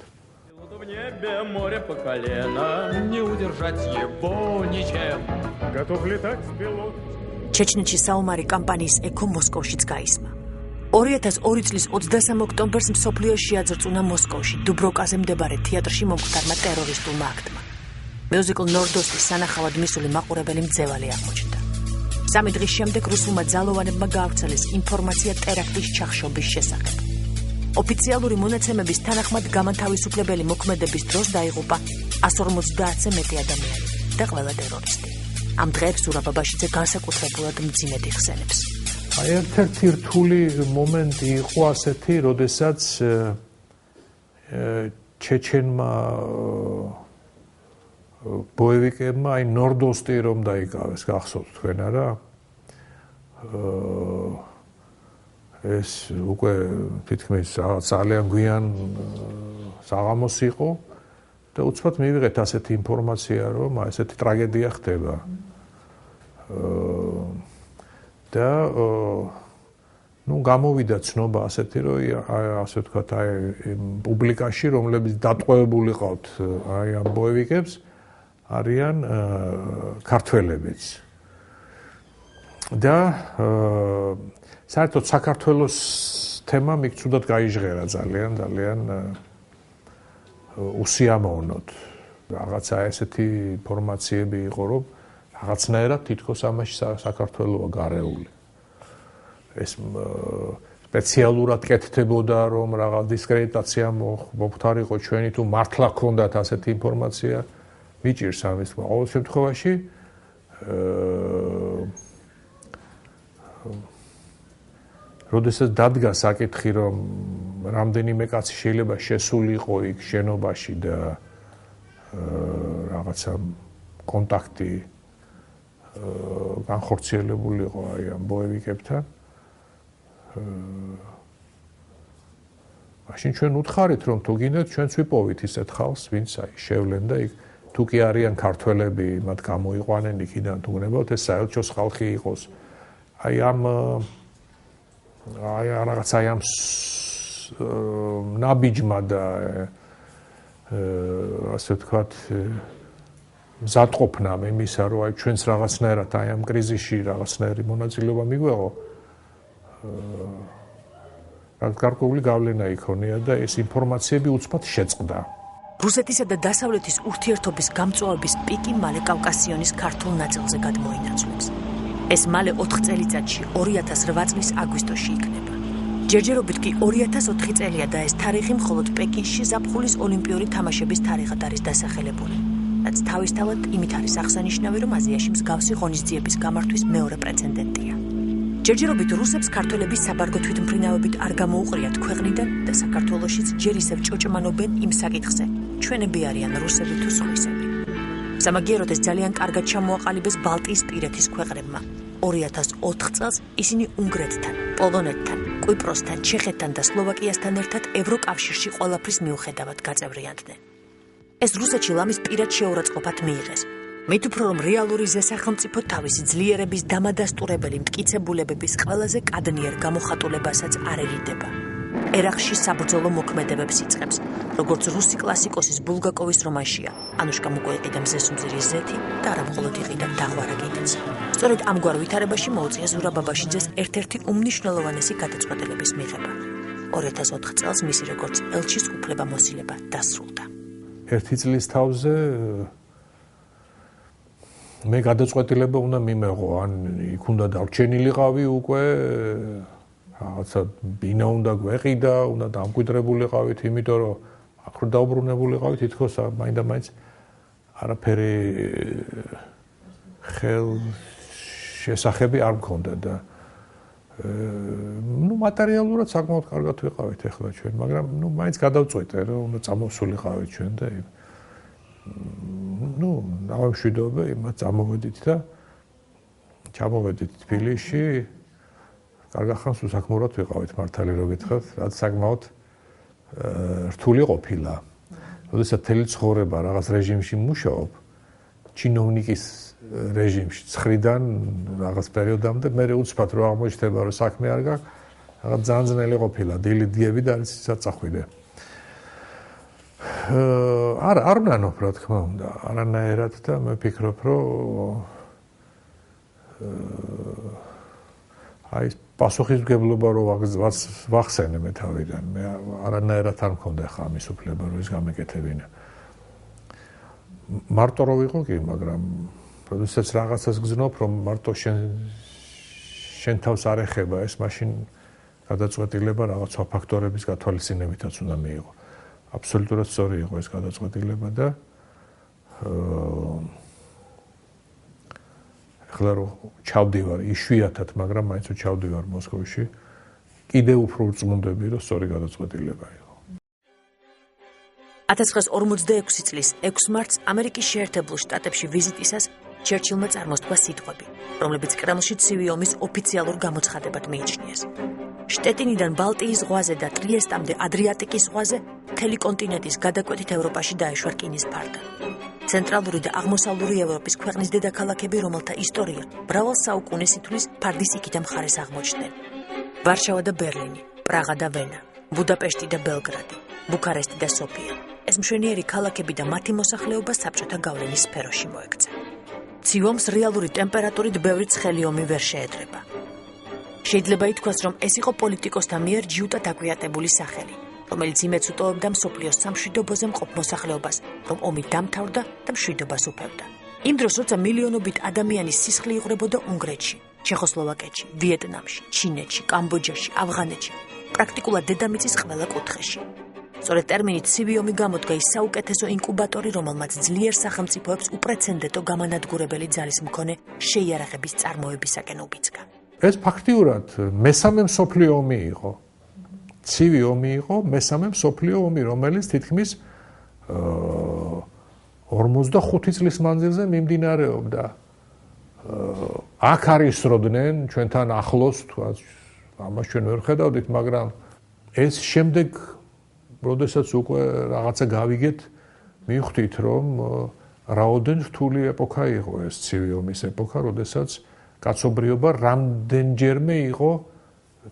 A: ჩეჩნეთში საომარი კამპანიის ექო მოსკოვშიც გაისმა. 2002 წლის 23 ოქტომბერს მსოფლიოს შეაძრწუნა მოსკოვში, დუბროკაზე მდებარე თეატრში მომხდარმა ტერორისტულმა აქტმა. მიუზიკლ ნორდოსტის სანახავად მისული მაყურებელი მძევალი აღმოჩნდა. 3 დღის შემდეგ რუსულმა ძალოვანებმა გაავრცელეს ინფორმაცია ტერაქტის ჩახშობის შესახებ. ოფიციალური მონაცემების თანახმად გამანთავისუფლებელი მოქმედების დროს დაიღუპა 150-ზე მეტი ადამიანი და ყველა ტერორისტი. ამ დღეებს ზურაბაბაშიძე განსაკუთრებულად მძიმედ იხსენებს.
B: აი ერთ-ერთი რთული მომენტი იყო ასეთი, როდესაც ჩეჩენმა ბოევიკებმა აი ნორდოსტი რომ დაიკავეს, გახსოვთ თქვენ არა? ეს უკვე თითქმის ძალიან გვიან საღამოს იყო და უცბად მივიღეთ ასეთი ინფორმაცია, რომ ესეთი ტრაგედია ხდება. და გამოვიდა ცნობა ასეთი, რომ ასე ვთქვათ, აი პუბლიკაში, რომლებიც დატყვევებული ყავთ აი ამ ბოევიკებს, არიან ქართველებიც. და საერთოდ საქართველოს თემა მიქ ცუდად გაიჟღერა ძალიან უსიამოვნოდ. რაღაცა ესეთი ინფორმაციები იყო, რომ რაღაცნაირად თითქოს ამაში საქართველოა გარეული. ეს სპეციალურად კეთდებოდა, რომ რაღაც დისკრედიტაცია მოხდარიყო ჩვენი თუ მართლა ქონდათ ასეთი ინფორმაცია, მიჭირს ამის. ყოველ შემთხვევაში როდესაც დადგა საკითხი, რომ რამდენიმე კაცი შეიძლება შესულიყო იქ შენობაში და რაღაცა კონტაქტი განხორციელებული იყო აი ამ ბოევიკებთან. მაშინ ჩვენ უთხარით, რომ თუ გინდათ ჩვენც ვიპოვით ისეთ ხალხს, ვინც აი შევლენ და იქ თუ კი არიან ქართველები, მათ გამოიყვანენ იქიდან თუ გნებავთ, ეს საელჩოს ხალხი იყოს. აი ამ ნაბიჯმა და ასე ვთქვათ მზადყოფნამ იმისა, რომ აი ჩვენს რაღაცნაირად აი ამ კრიზისში რაღაცნაირი მონაწილეობა მიგვეღო. გარკვეული გავლენა იქონია და ეს ინფორმაციები უცბად შეწყდა.
A: რუსეთისა და დასავლეთის ურთიერთობის გამწვავების პიკი მალე კავკასიონის ქართულ ნაწილზე გადმოინაცვლებს. ეს მალე 4 წელიწადში 2008 წლის აგვისტოში იქნება. ჯერჯერობით კი 2004 წელია და ეს თარიღი მხოლოდ პეკინში ზაფხულის ოლიმპიური თამაშების თარიღად არის დასახელებული. რაც თავისთავად იმით არის აღსანიშნავი, რომ აზიაში მსგავსი ღონისძიების გამართვის მეორე პრეცედენტია. ჯერჯერობით რუსებს ქართველების საბარგო თვითმფრინავებით არ გამოუყრიათ ქვეყნიდან და საქართველოშიც ჯერ ისევ ჭოჭმანობენ იმ საკითხზე. ჩვენები არიან რუსები თუ სხვისები. სამაგიეროდ ეს ძალიან კარგად ჩამოაყალიბეს ბალტიისპირეთის ქვეყნებმა. 2004 წელს ისინი უნგრეთთან, პოლონეთთან, კვიპროსთან, ჩეხეთთან და სლოვაკიასთან ერთად ევროკავშირში ყველაფრის მიუხედავად გაწევრიანდნენ. ეს რუსეთში ლამის პირად შეურაცხყოფად მიიღეს. მით უფრო რომ რეალური ზესახელმწიფო თავისი ძლიერების დამადასტურებელი მტკიცებულებების ყველაზე კადნიერ გამოხატულებასაც არ ერიდება. ერაყში საბრძოლო მოქმედებებს იწყებს, როგორც რუსი კლასიკოსის ბულგაკოვის რომანშია, ანუშკამ უკვე იყიდა მზესუმზირის ზეთი და არა მხოლოდ იყიდა დაღვარა კიდეც. სწორედ ამგვარ ვითარებაში მოუწია ზურაბ აბაშიძეს ერთ-ერთი უმნიშვნელოვანესი გადაწყვეტილების მიღება. 2004 წელს მისი როგორც ელჩის უფლებამოსილება დასრულდა.
B: ერთი წლის თავზე მე გადაწყვეტილება უნდა მიმეღო, ან იქ უნდა დარჩენილიყავი უკვე, რაღაცა ბინა უნდა გვეყიდა, უნდა დამკვიდრებულიყავით, იმიტომ რომ აქ დაუბრუნებულიყავით, თითქოს მაინდა-მაინც არაფერი შესახები არ მქონდა და მატერიალურად საკმაოდ კარგად ვიყავით ახლა ჩვენ, მაგრამ მაინც გადავწყვეტე, რომ უნდა წამოვსულიყავით ჩვენ და დავამშვიდობე, იმათ წამოვედით და ჩამოვედით თბილისში. კარგ ახანს უსაქმურად ვიყავით მართალი რო გითხრათ, რაც საკმაოდ რთული ყოფილა. როდესაც თელი ცხოვრება რაღაც რეჟიმში მუშაობ, ჩინოვნიკის რეჟიმში, ცხრიდან რაღაც პერიოდამდე, მე უცბად რო აღმოჩნდება, რომ საქმე არ გაქვს, რაღაც ძალიან ძნელი ყოფილა, დილიდიები და არის საწახვიდე. არ ვნანობ, რა თქმა უნდა, არანაირად და მე ვფიქრობ, რომ აი პასუხისმგებლობა რო ვახსენე მე თავიდან, მე არანაირად არ მქონდა ხა ამის უფლება რომ ის გამეკეთებინა. მარტო რო ვიყო კი, მაგრამ როდესაც რაღაცას გძნობ, რომ მარტო შენ თავს არ ეხება ეს, მაშინ გადაწყვეტილება რაღაც ფაქტორების გათვალისწინებითაც უნდა მიიღო. აბსოლუტურად სწორი იყო ეს გადაწყვეტილება და ახლა რომ ჩავდივარ იშვიათად, მაგრამ მაინც ჩავდივარ მოსკოვში, კიდევ უფრო ვწმუნდები, რომ სწორი გადაწყვეტილება იყო.
A: 1946 წლის 6 მარტს ამერიკის შეერთებულ შტატებში ვიზიტისას ჩერჩილმა წარმოსთქვა სიტყვები, რომლებიც კრემლში ცივი ომის ოფიციალურ გამოცხადებად მიიჩნიეს. შტეტინიდან ბალტიის ზღვაზე და ტრიესტამდე ადრიატიკის ზღვაზე მთელი კონტინენტის გადაკვეთით ევროპაში დაეშვა რკინის ფარდა. ცენტრალური და აღმოსავლური ევროპის ქვეყნის დედაქალაქები, რომელთა ისტორია მრავალ საუკუნეს ითვლის, ფარდის იქითა მხარეს აღმოჩნდნენ. ვარშავა და ბერლინი, პრაღა და ვენა, ბუდაპეშტი და ბელგრადი, ბუქარესტი და სოფია. ეს მშვენიერი ქალაქები და მათი მოსახლეობა საბჭოთა გავლენის სფეროში მოექცა. ცივ-ომს რეალური ტემპერატურით ბევრი ცხელი ომი ვერ შეედრება. შეიძლება ითქვას, რომ ეს იყო პოლიტიკოსთა მიერ ჯიუტად აგვიატებული სახელი, რომელიც იმედს უტოვებდა მსოფლიოს სამშვიდობოზე მყოფ მოსახლეობას, რომ ომი დამთავრდა და მშვიდობას უფევდა. იმ დროს, როცა მილიონობით ადამიანის სისხლი იღვრებოდა უნგრეთში, ჩეხოსლოვაკეთში, ვიეტნამში, ჩინეთში, კამბოჯაში, ავღანეთში, პრაქტიკულად დედამიწის ყველა კუთხეში. სწორედ ტერმინით ცივი ომი გამოდგა ის საუკეთესო ინკუბატორი, რომელმაც ძლიერ სახელმწიფოებს უპრეცედენტო გამანადგურებელი ძალის მქონე შეიარაღების წარმოებისაკენ უბიძგა.
B: ეს ფაქტიურად მესამე მსოფლიო ომი იყო. ცივი ომი იყო მესამე მსოფლიო ომი, რომელიც თითქმის 45 წლის მანძილზე მიმდინარეობდა. აქ არისროდნენ ჩვენთან ახლოს, თქვა, ამას ჩვენ ვერ ხედავდით, მაგრამ ეს შემდეგ როდესაც უკვე რაღაცა გავიგეთ, მივხვდით, რომ რაოდენ რთული ეპოქა იყო ეს ცივი ომის ეპოქა, როდესაც კაცობრიობა რამდენჯერმე იყო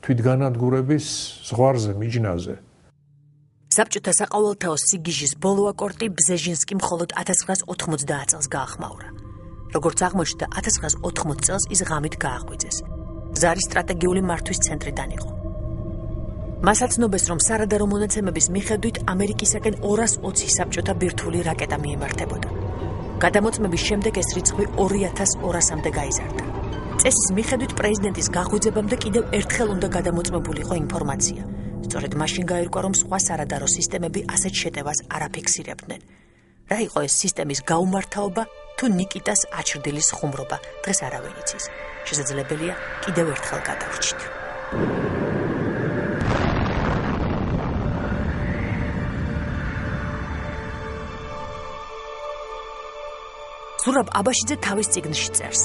B: თვითგანადგურების ზღვარზე, მიჯნაზე.
A: საბჭოთა საყოველთაო სიგიჟის ბოლო აკორდი ბზეჟინსკი მხოლოდ 1990 წელს გაახმაურა. როგორც აღმოჩნდა, 1980 წელს ის ღამით გააღვიძეს. ზარის სტრატეგიული მართვის ცენტრიდან იყო. მასაც ნობეს, რომ სარადარო მონაცემების მიხედვით ამერიკისაკენ 220 საბჭოთა ბირთვული რაკეტა მიემართებოდა. გადამოწმების შემდეგ ეს რიცხვი 2200-მდე გაიზარდა. წესის მიხედვით პრეზიდენტის გაღვიძებამდე კიდევ ერთხელ უნდა გადამოწმებულიყო ინფორმაცია. სწორედ მაშინ გაირკვა, რომ სხვა სარადარო სისტემები ასეთ შეტევას არ აფიქსირებდნენ. რა იყო ეს სისტემის გაუმართავობა თუ ნიკიტას აჩრდილის ხუმრობა, დღეს არავინ იცის. შესაძლებელია კიდევ ერთხელ გადავრჩით. ზურაბ აბაშიძე თავის წიგნში წერს.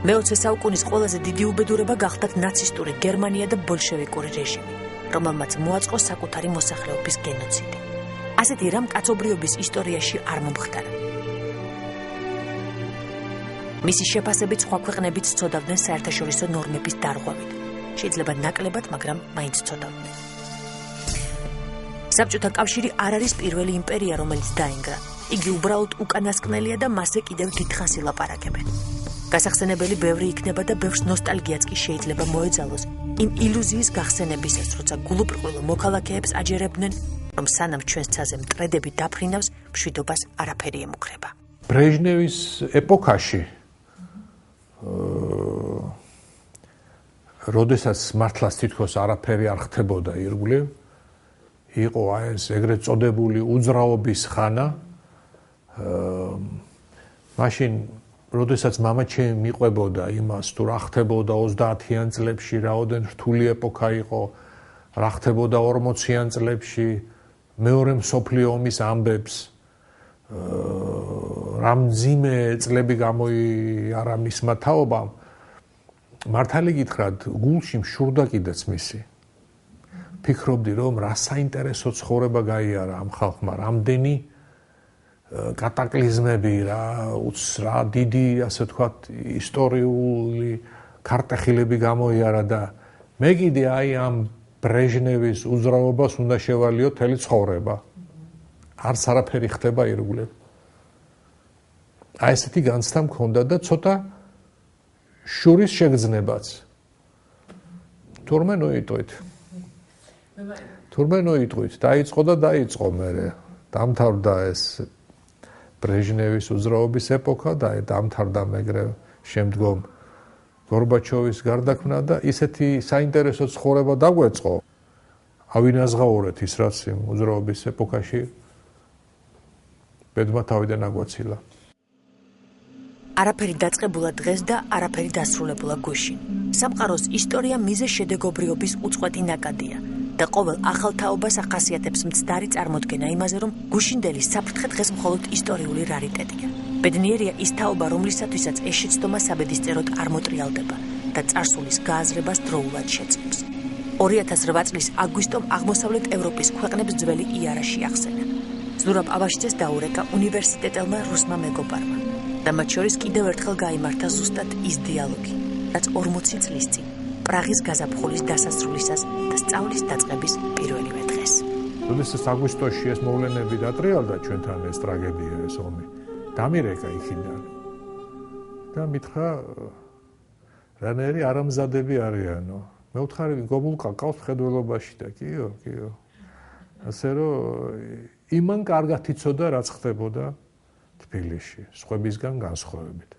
A: მე-20 საუკუნის ყველაზე დიდი უბედურება გახდათ ნაცისტური გერმანია და ბოლშევიკური რეჟიმი, რომელმაც მოაწყო საკუთარი მოსახლეობის გენოციდი. ასეთი რამ კაცობრიობის ისტორიაში არ მომხდარა. მისი შეფასებით სხვა ქვეყნებიც ცოდავდნენ საერთაშორისო ნორმების დარღვევით. შეიძლება ნაკლებად, მაგრამ მაინც ცოდავდნენ. საბჭოთა კავშირი არ არის პირველი იმპერია, რომელიც დაინგრა. იგი უბრალოდ უკანასკნელია და მასზე კიდევ დიდხანს ილაპარაკებენ. გასახსენებელი ბევრი იქნება და ბევრს ნოსტალგიაც კი შეიძლება მოეძალოს იმ ილუზიის გახსენებისას, როცა გულუბრყვილო მოქალაქეებს აჯერებდნენ, რომ სანამ ჩვენს ცაზე მტრედები დაფრინავს, მშვიდობას არაფერი ემუქრება.
B: ბრეჟნევის ეპოქაში როდესაც მართლაც თითქოს არაფერი არ ხდებოდა ირგვლივ, იყო ეს ეგრეთ წოდებული უძრაობის ხანა. მაშინ როდესაც მამა ჩემი მიყვებოდა იმას, თუ რა ხდებოდა 30-იან წლებში, რაოდენ რთული ეპოქა იყო, რა ხდებოდა 40-იან წლებში, მეორე მსოფლიო ომის ამბებს, რა მძიმე წლები გამოიარა მისმა თაობამ, მართალი გითხრათ, გულში მშურდა კიდეც მისი. ფიქრობდი, რომ რა საინტერესო ცხოვრება გაიარა ამ ხალხმა, რამდენი კატაკლიზმები, რა დიდი, ასე ვთქვათ, ისტორიული ქარტეხილები გამოიარა და მე კიდე აი ამ ბრეჟნევის უძრაობას უნდა შევალიო მთელი ცხოვრება. არც არაფერი ხდება ირგვლივ. აი ესეთი განცდა მქონდა და ცოტა შურის შეგრძნებაც. თურმე ნოიტყვით, დაიწყო და დაიწყო მერე. დამთავრდა ეს ბრეჟნევის უძრაობის ეპოქა და დამთავრდა მეგრე შემდგომ გორბაჩოვის გარდაქმნა და ისეთი საინტერესო ცხოვრება დაგვეწყო. ავინაზღაურეთ ის, რაც იმ უძრაობის ეპოქაში ბედმა თავიდან აგვაცილა.
A: არაფერი დაწყებულა დღეს და არაფერი დასრულებულა გუშინ. სამყაროს ისტორია მიზე შედეგობრიობის უწყვეტი ნაკადია და ყოველ ახალ თაობას ახასიათებს მცდარი წარმოდგენა იმაზე, რომ გუშინდელი საფრთხე დღეს მხოლოდ ისტორიული რარიტეტია. ბედნიერია ის თაობა, რომლისათვისაც ეს შეცდომა საბედისწეროდ არ მოტრიალდება და წარსულის გააზრებას დროულად შეწყობს. 2008 წლის აგვისტომ აღმოსავლეთ ევროპის ქვეყნებს ძველი იარაში ახსენა. ზურაბ აბაშიძეს დაურეკა უნივერსიტეტელმა რუსმა მეგობარმა და მათ შორის კიდევ ერთხელ გაიმართა ზუსტად ის დიალოგი, რაც 40 წლის წინ პრაღის გაზაფხულის დასასრულისას და სწავლის დაწყების პირველივე დღეს.
B: როდესაც აგვისტოში ეს მოვლენები დატრიალდა ჩვენთან ეს ტრაგედია, ეს ომი, დამირეკა იქიდან და მითხრა რანაირი არამზადები არიანო. მე ვთხარი გოგულკა ყავს მხედველობაში და კიო. ასე რომ იმან კარგად იცოდა რაც ხდებოდა თბილისში, სხვებისგან განსხვავებით.